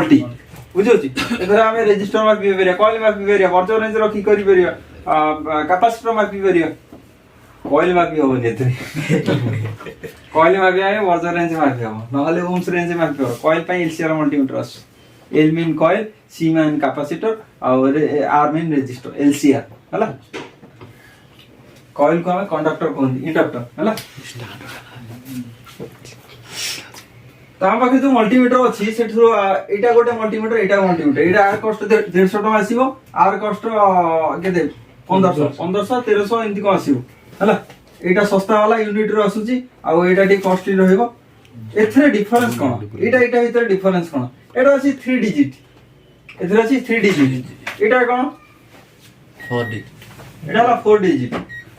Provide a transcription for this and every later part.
multi बुझौछि एथरा हमें resistor मापि परिया coil मापि परिया वर्जन रेंज रखी करि परिया कैपेसिटर मापि परिया कॉइल मापि हो नेथरे कॉइल मापि आए वर्जन रेंज मापि हो नहले ओम्स रेंज मापि हो कॉइल पई एलसीआर मल्टीमीटर आस L mean coil C mean capacitor और आर मीन रेजिस्टर एलसीआर हला कॉइल को हम कंडक्टर कहंदी इंडक्टर हला ता पाखे जो मल्टीमीटर अछि सेठरो एटा गोटे मल्टीमीटर एटा आर कॉस्ट 150 टका आसीबो आर कॉस्ट केते 1500 1300 एंती को आसीबो हला एटा सस्ता वाला यूनिट रो आसुची आ एटा टी कॉस्टली रहइबो एथरे डिफरेंस कोन एटा भीतर डिफरेंस कोन एटा अछि 3 डिजिट एथरे अछि 3 डिजिट एटा कोन 4 डिजिट एटा 4 डिजिट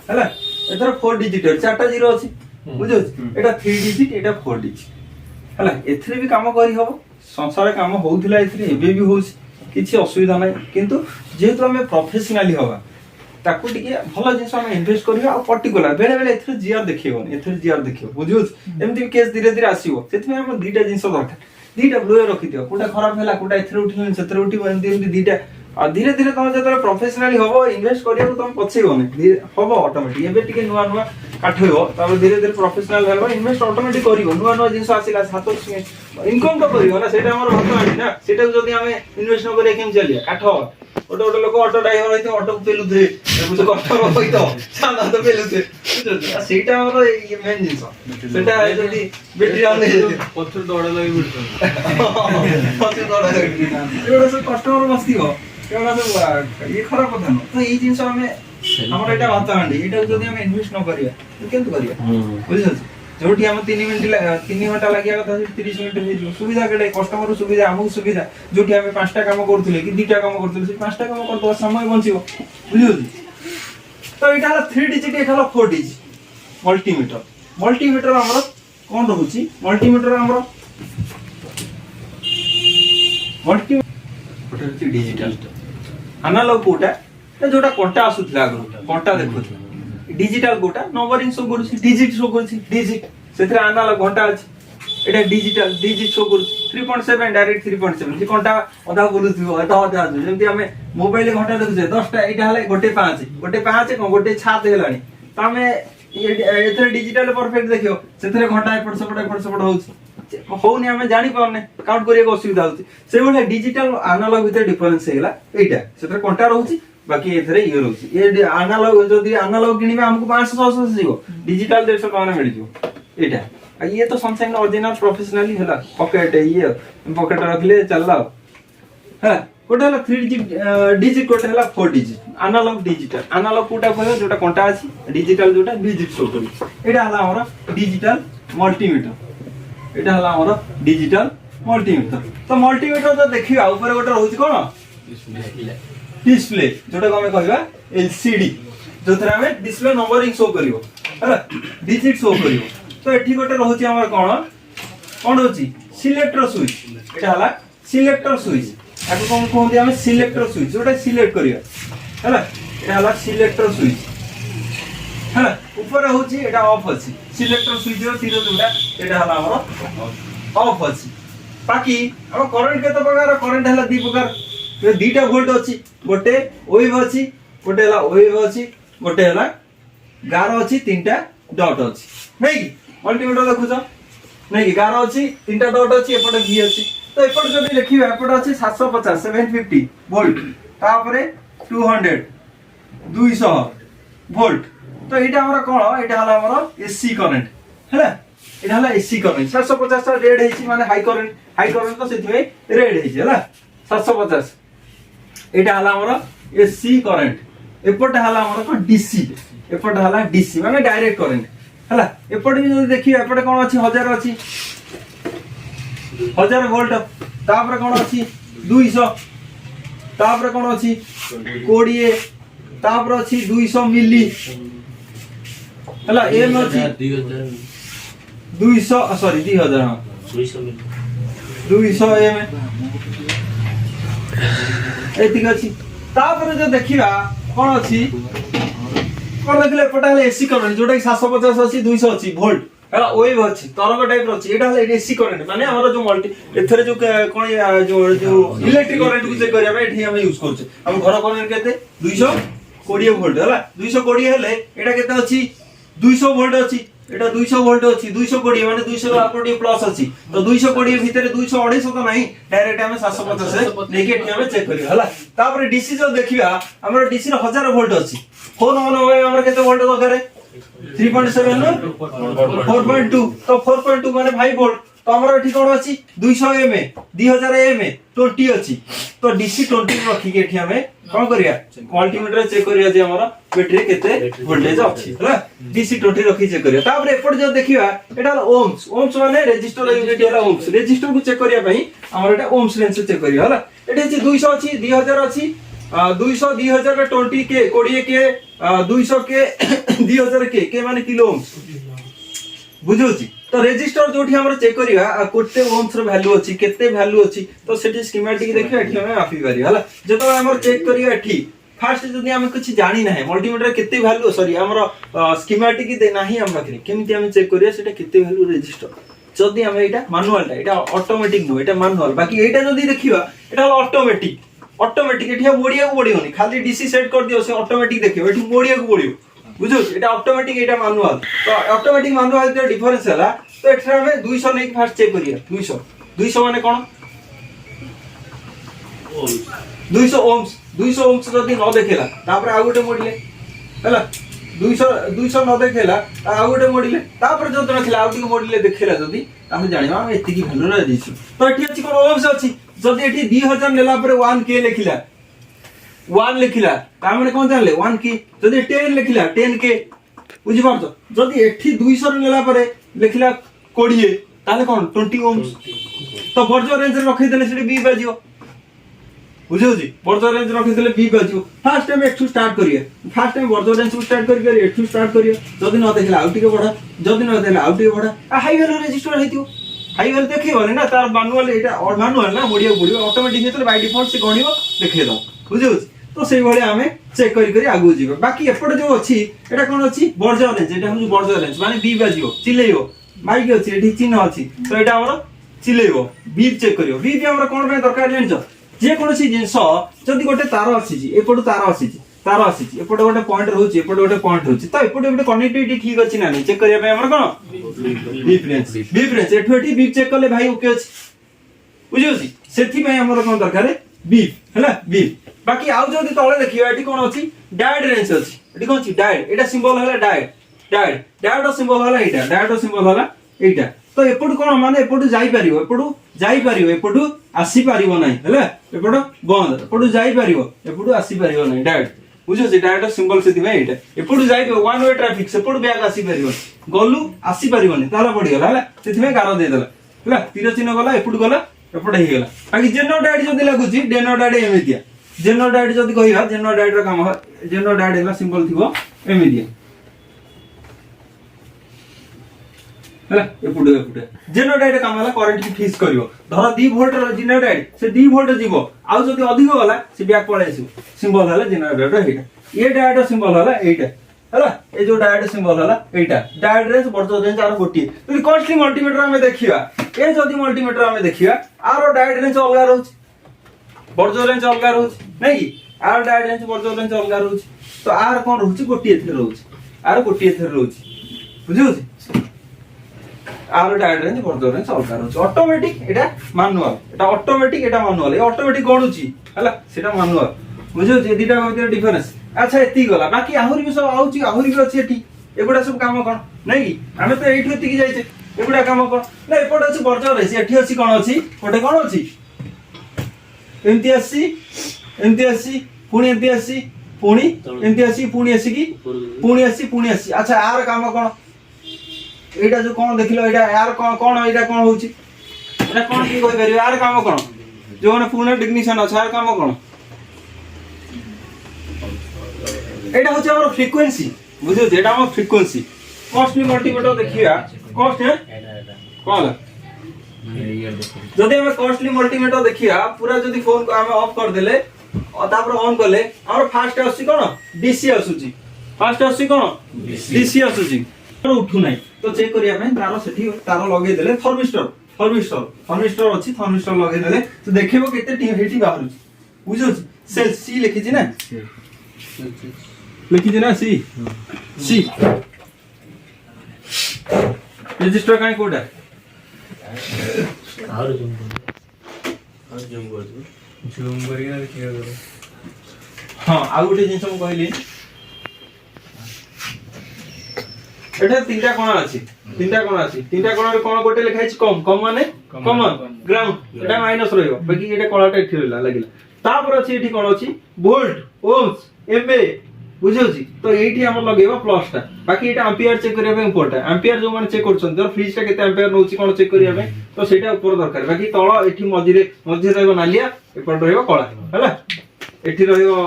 हला एथरे 4 डिजिट चारटा जीरो अछि बुझो एटा 3 डिजिट एटा 4 डिजिट हला एथरे भी काम करी हबो संसार काम होउथिला एथरे एबे भी होउछ किछि असुविधा नै किंतु जेहेतु हमें प्रोफेशनली होबा ताकू टिके भलो जिंस हम इन्वेस्ट करिया आ पर्टिकुलर बेले बेले एथरे जीआर देखियोन एथरे जीआर देखियो बुझियो एमति केस धीरे धीरे आसीबो सेति में हम दीटा जिंस दरकार दीटा ब्लू रखि दियो कोटा खराब हैला कोटा एथरे उठिन सेथरे उठिबो एमति दीटा आ धीरे धीरे तुम जतरे प्रोफेशनली होबो इन्वेस्ट करिया तुम पछेबोने होबो ऑटोमेटिक एबे टिके नुवा नुवा काठयो तापर धीरे धीरे प्रोफेशनल हेबो इन्वेस्ट ऑटोमेटिक करिवो नुवा नुवा जिंस आसिला सातो इनकम तो करिवो ना सेटा हमर भात आनी ना सेटा जदी हमें इन्वेस्ट न करिया केम चलिया काठ ओटे ओटे लोक ऑटो ड्राइवर होइते ऑटो पेलुथे बुझ कष्ट होइतो सादा तो पेलुथे सेटा हमर ये मेन जिंस सेटा जदी बेटरी आन दे पथर दौड़ा लगे बिडतो पथर दौड़ा लगे एटा सब कस्टमर मस्ती हो केवल तो ये खराब कथा न तो ये जिंस हमें हमर एटा भात आंडी एटा जदी हम इन्वेस्ट न करिया तो केंत करिया बुझियो जोठी हम 3 घंटा लागिया कथा 30 मिनिट हे सुविधा केडे कस्टमर सुविधा हमहु सुविधा जोठी हम 5टा काम करथुले कि 2टा काम करथुले से 5टा काम करतो समय बंचिबो बुझियो तो एटा 3 डिजिट एटा 4 डिजिट मल्टीमीटर हमर कोन रहउची मल्टीमीटर हमर मल्टीमीटर डिजिटल एनालॉग कोटा जोटा कोटा आसुथला आगु कोटा देखुथला डिजिटल कोटा नंबरिंग शो करूची डिजिट शो करूची डिजिट सेथरे एनालॉग घंटा अछि एटा डिजिटल डिजिट शो करूची 3.7 डायरेक्ट 3.7 जे कोटा अधा बोलुथिबो एटा अधा जेमति हमें मोबाइल घंटा देखुछे 10टा एटा हले गोटे 5 को गोटे 7 हेलानी त हमें एथरे डिजिटल परफेक्ट देखियो सेथरे घंटा एपट सपट होउची होउनी हमें जानि पाउने काउंट करिया असुविधा होउची से बोले डिजिटल एनालॉग भीतर डिफरेंस हेला एटा सेथरे कोंटा रहउची बाकी एथरे ये रहउची ये एनालॉग जदी एनालॉग किनिबा हमको 500 जीवो डिजिटल 150 टका मिल जिवो एटा ये तो सनशाइन ओरिजिनल प्रोफेशनली हेला पॉकेट ये पॉकेट रखले चलला है कोटा हला 3 डिजिट कोटा हला 4 डिजिट एनालॉग डिजिटल एनालॉग कोटा कहयो जोटा कोंटा अछि डिजिटल जोटा डिजिट शो करी एटा हला हमर डिजिटल मल्टीमीटर एटा हला हमर डिजिटल मल्टीमीटर तो मल्टीमीटर तो देखिबा ऊपर गोटा रहउची कोन डिस्प्ले जोटा को हमें कहबा एलसीडी जोथरा हमें डिस्प्ले नंबरिंग शो करिवो हला डिजिट शो करिवो तो एठी गोटे रहउची हमर कोन होची सिलेक्टर स्विच एटा हला सिलेक्टर स्विच आको कोन कहंती हमें सिलेक्टर स्विच जोटा सिलेक्ट करिया हला एटा हला सिलेक्टर स्विच हला ऊपर होची एटा ऑफ अछि सिलेक्टर स्विच रो तीर जोटा एटा हला हमर ऑफ अछि बाकी हम करंट केते प्रकार करंट हला दी प्रकार ये 2टा वोल्ट अछि गोटे वेव अछि गोटे हला वेव अछि गोटे हला गारो अछि 3टा डॉट अछि नै कि मल्टीमीटर देखुछ नै कि गारो अछि 3टा डॉट अछि एपटे भी अछि तो एपटे जदी देखिबा एपटे अछि 750 750 वोल्ट तापरे 200 200 वोल्ट तो एटा हमरा कोन एटा हला हमर एसी करंट हैला एटा हला एसी करंट 750 टा रेड हेछि माने हाई करंट तो सेति रेड हेछि हैला 750 एटा हला हमर एसी करंट एपटे हला हमर को डीसी एपटे हला डीसी माने डायरेक्ट करंट हला एपटे भी जदी देखि एपटे कोन अछि 1000 अछि 1000 वोल्ट तापर कोन अछि 200 तापर कोन अछि 20 तापर अछि 200 मिली हला एम अछि 200 सॉरी 2000 200 मिली 200 एम एतिक अछि तापर जो देखिबा कोन अछि कोन देखले पटाले एसी करंट जोटा 750 अछि 200 अछि वोल्ट ହେଲା ওয়েভ ଅଛି ତରଙ୍ଗ ଟାଇପ ର ଅଛି ଏଟା ହେଲା এসি କରେଣ୍ଟ ମାନେ ଆମର जो मल्टी एथरे जो कोन जो इलेक्ट्रिक करेंट को चेक करिया एठी हम यूज करछे हम घर करेंट केते 220 वोल्ट होला 220 हेले एटा केते अछि 200 वोल्ट अछि एटा 200 वोल्ट अछि 220 माने 200 अपडी प्लस अछि तो 220 भीतर 200 250 तो नहीं डायरेक्ट हम 750 नेके एठी हम चेक करिया होला तापर डीसी जो देखिया हमर डीसी रो 1000 वोल्ट अछि फोन ऑन होय हमर केते वोल्ट दरकार 3.7 4.2 तो 4.2 माने 5 वोल्ट तो हमर एठी कोन अछि 200 एमए 2000 एमए 20 अछि तो डीसी 20 रखी के एठी हमें कोन करिया मल्टीमीटर चेक करिया जे हमर बैटरी केते वोल्टेज अछि हला डीसी 20 रखी चेक करिया तापर एपट जो देखिबा एटा ओम्स ओम्स माने रेजिस्टर यूनिट हला ओम्स रेजिस्टर को चेक करिया पई हमर एटा ओम्स रेंज चेक करिया हला एठी अछि 200 अछि 2000 अछि 200 2000 के 20 के 20 के 200 के 2000 के माने किलो ओम्स बुझौछि तो रेजिस्टर जोठी हमर चेक करिया कोते ओम्स रो वैल्यू अछि केते वैल्यू अछि तो सेठी स्कीमेटिक देखियो एठी हम मापी पारि हला जतो हमर चेक करिया एठी फास्ट जदी हम कुछ जानि नाही मल्टीमीटर केते वैल्यू सॉरी हमर स्कीमेटिक दे नाही हम पाखरे केमिति हम चेक करिया सेटा केते वैल्यू रेजिस्टर जदी हम एटा मैनुअल टा एटा ऑटोमेटिक नो एटा मैनुअल बाकी एटा जदी देखिबा एटा ऑटोमेटिक ऑटोमेटिक एठी मोडिया को पडियोनी खाली डीसी सेट कर दियो से ऑटोमेटिक देखियो एठी मोडिया को पडियो बुझो एटा ऑटोमेटिक एटा मैनुअल तो ऑटोमेटिक मैनुअल जो डिफरेंस हला तो एठरा हमें 200 नहीं फास्ट चेक करिया 200 माने कोन 200 ओम्स जदी न देखेला तापर आ गुटे मोडिले हला 200 न देखेला आ गुटे मोडिले तापर जो देखेला आ गुटे मोडिले देखेला जदी हम जानिबा हम एति की वैल्यू रे दिछु तो एठी अछि कोन ओम्स अछि जदी एठी 2000 लेला पर 1 के लिखिला 1 लिखिला ता माने कोन जानले 1 की जदी 10 लिखिला 10 के बुझि पारतो जदी एठी 200 लेला पर लिखिला 20 ताले कोन 20 ओम्स तो बर्जर रेंज रखि देले सेठी बी बाजियो बुझियो जी बर्जर रेंज रखि देले बी बाजियो फर्स्ट टाइम एठू स्टार्ट करिए first time Berger range start करिए एठू स्टार्ट करिए जदी न देखला आउटी के बढ़ा जदी न देखला आउटी के बढ़ा आ हाई वैल्यू रजिस्टर हेतियो हाई वैल्यू देखिबो ना तार मैनुअल एटा मैनुअल ना मोडियो बुडियो ऑटोमेटिक हेतले बाय डिफॉल्ट से गणिबो देखै दो बुझियो तो सेई भले हमें चेक करी आगु जीव बाकी एपट जो अछि एटा कोन अछि बर्जर रेंज एटा हम बर्जर रेंज माने बी बाजियो चिलेइयो माइक अछि एठी चिन्ह अछि तो एटा हमर चिलेइयो बी चेक करियो बी हमर कोन पे दरकार लेनछ जे कोनसी जिंस जदी गोटे तार अछि जी एपट तार अछि एपट गोटे पॉइंट रहउछि एपट गोटे पॉइंट रहउछि तो एपट गोटे कनेक्टिविटी ठीक अछि ना नै चेक करिया पे हमर कोन बी फ्रेंच एठी बी चेक करले भाई ओके अछि बुझियो जी सेथि पे हमर कोन दरकार बी हैला बी बाकी आउ जदी तळे देखियो एठी कोन अछि डायड रेंज अछि एठी कोन अछि डायड एटा सिंबल हला डायड रो सिंबल हला एटा डायड रो सिंबल हला एटा तो एपट कोन माने एपट जाई परियो एपट आसी परियो नै हैला एपट बंद एपट जाई परियो एपट आसी परियो नै डायड बुझो से डायड रो सिंबल सेति में एटा एपट जाई वन वे ट्रैफिक सेपट बैक आसी परियो गलु आसी परियो नै ताला पड़ी गला हैला सेति में गारो दे देला हैला तीर चिन्ह गला एपट हे गेला बाकी जेनो डायड जदी लागुची डेनो डायड एमितिया जेनो डायड जदी कहिबा जेनो डायड रो काम जेनो डायड हला सिंबल थिबो एमितिया हला एपुडे जेनो डायड काम हला करंट की फ्रीज करियो धर 2 वोल्ट रो जेनो डायड से 2 वोल्ट जीवो आउ जदी अधिक होला से बैक पळे आसीबो सिंबल हला जेनो डायड रो हेटा ये डायड रो सिंबल हला एटा हला ए जो डायड सिंबल हला एटा डायड रेंज बर्जर रेंज आरो गोटी तो कॉस्टली मल्टीमीटर हमें देखिबा ए जदी मल्टीमीटर हमें देखिबा आरो डायड रेंज अलगा रहउछ बर्जर रेंज अलगा रहउछ नै कि आर डायड रेंज बर्जर रेंज अलगा रहउछ तो आर कोन रहउछ गोटी एथे रहउछ आर गोटी एथे रहउछ बुझियो आर डायड रेंज बर्जर रेंज अलगा रहउछ ऑटोमेटिक एटा ऑटोमेटिक एटा मैनुअल ए ऑटोमेटिक गणुची हला सेटा मैनुअल बुझियो जे दिटा भीतर डिफरेंस अच्छा एती गला बाकी आहुरी भी सब आउची आहुरी भी अछि एठी एगुडा सब काम कोन नै कि हमें तो एठी एती की जाइछे एगुडा काम कोन ना एपट अछि बर्जर रेंज एठी अछि कोन अछि ओटे कोन अछि एमती आसी पुणी एमती आसी पुणी एमती आसी पुणी आसी की पुणी आसी अच्छा यार काम कोन एटा जो कोन देखिलो एटा यार कोन एटा कोन होउची एटा कोन की कहि परियो यार काम कोन जो ने पुणे टेक्नीशियन अच्छा यार काम कोन एटा होची हमर फ्रीक्वेंसी बुझियो जेटा हमर फ्रीक्वेंसी कॉस्टली मल्टीमीटर देखिया कॉस्ट है कोन जदि हम कॉस्टली मल्टीमीटर देखिया पूरा जदि फोन को हम ऑफ कर देले और तापर ऑन करले हमर फास्ट आसी कोन डीसी आसुची फास्ट आसी कोन डीसी आसुची उठू नाही तो चेक करिया ପାଇଁ तार सेठी तार लगे देले थर्मिस्टर अछि थर्मिस्टर लगे देले तो देखिबो केते टी हेटी बाहरु बुझो सेल सी लिखि छी ना सी रजिस्टर काई कोडा और जूम करिया देखिया करो हां आ गुटे जिंस हम कहली एठे तीनटा कोण अछि तीनटा कोण रे कोण गोटे लिखाइ छी कम माने कॉमन ग्राउंड एटा माइनस रहइबो बाकी एटा कोलाटा एठी रहला लागिला तापर अछि एठी कोण अछि वोल्ट ओम्स एमए बुझौछि तो एठी हम लगेबा प्लस टा बाकी एटा एम्पियर चेक करिया पे इंपोर्टेंट एम्पियर जो माने चेक करछन तो फ्रिज टा केते एम्पियर नउछि कोन चेक करिया पे तो सेटा ऊपर दरकार बाकी तळ एठी मझिरे रहइबो नालिया एपर रहइबो कळा हैला एठी रहइबो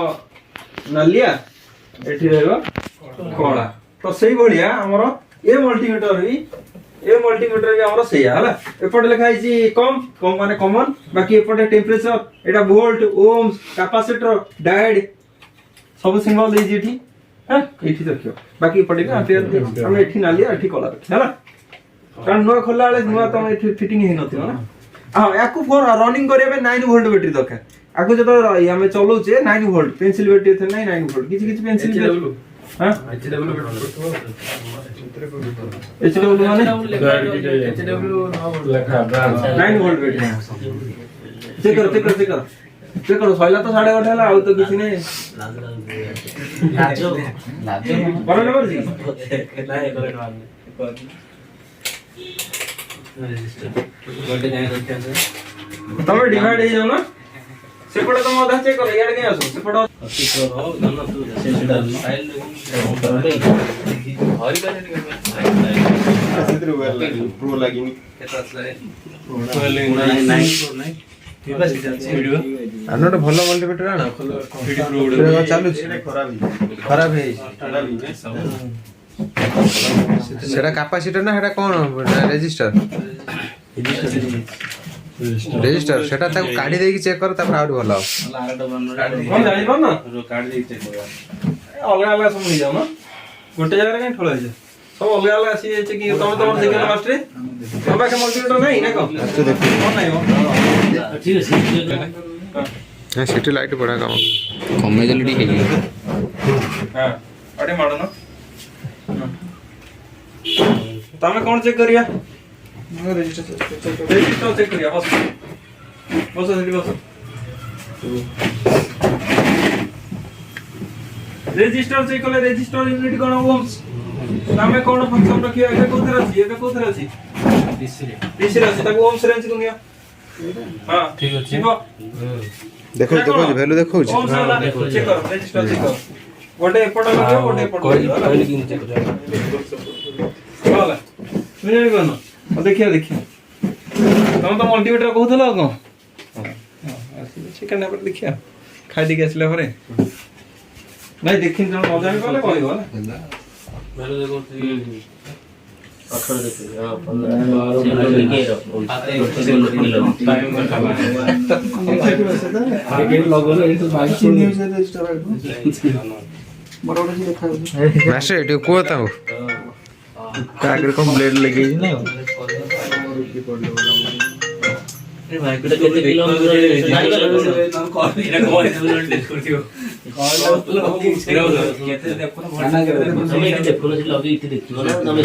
नालिया एठी रहइबो कळा तो सही बढ़िया हमरो ए मल्टीमीटर भी हमरो सही हला एपटे लिखाइ छी कम माने कॉमन बाकी एपटे टेंपरेचर एटा वोल्ट ओम्स कैपेसिटर डायोड सब सिंगल दे जेठी हां एठी देखियो बाकी एपटे भी एम्पियर हम एठी नालिया एठी कला रखी हला कारण नुआ खोला वाले नुआ तो एठी फिटिंग हे नथियो ना हां याकू फोर रनिंग करिया पे 9 वोल्ट बैटरी दरकार आकू जतो हमें चलौचे 9 वोल्ट पेंसिल बैटरी थे नहीं 9 वोल्ट किछि पेंसिल हां एचडब्ल्यू माने 9 वोल्ट बैटरी चेक करो सइला तो 8.5 हला आ तो किछि नहीं लाजो बड़ा नंबर जी तमे डिवाइड हे जाओ ना सेपटे तुम आधा चेक करो यार के आसो सेपटे करो गन तू सेटा फाइल हरि सिद्र वेल प्रो लागिनी केता असले 949 वीडियो अनोट भलो मल्टीमीटर आना वीडियो प्रो चालू खराब है सेटा कैपेसिटर ना सेटा कोन रजिस्टर सेटा ताको काढी देकी चेक कर तापर आउट भलो कोन जानि कोन ना काढी देकी चेक कर अलग सब नहीं जाओ ना गोटे जगह रे ठोला है सब अलग आसी छै कि तुम देखियो मास्टर हम बाके मल्टीमीटर नहीं ना को तो देख कोन नहीं हो ठीक है हां सिटी लाइट बड़ा काम कमे जल्दी ठीक है हां अटे मारो ना तमे कोन चेक करिया रजिस्टर चेक करिया बस सेठी बस रजिस्टर चेक कले रजिस्टर यूनिट कोन ओम्स तमे कोन फंक्शन रखियो एबे कोथरे अछि डीसी रे अछि ताको ओम्स रेंज कोनिया हां ठीक अछि देखो वैल्यू देखो ओम्स चेक करो रजिस्टर चेक करो गोटे एपट लगे गोटे एपट कोई किन चेक कर होला मिले कोन देखिया तुम तो मल्टीमीटर कहूथलो कोन हां चिकन पर देखिया खाइ दिके असले परे नहीं देखिन जण मजा भी कहले कहइबो ना मेरे देखो अखर देखो हां 12 लिखे रहो टाइम का खाना गेट लगो ना तो बाइक से न्यूज से रजिस्टर बरोबर जी देखा मास्टर एटी को ताऊ कागरे कोन ब्लेड लगे ना ए भाई केते किलोमीटर नाइ कॉल इरा कॉल करथियो केते देखो ना खाना के देखो ना लगे इथे देखियो ना तमे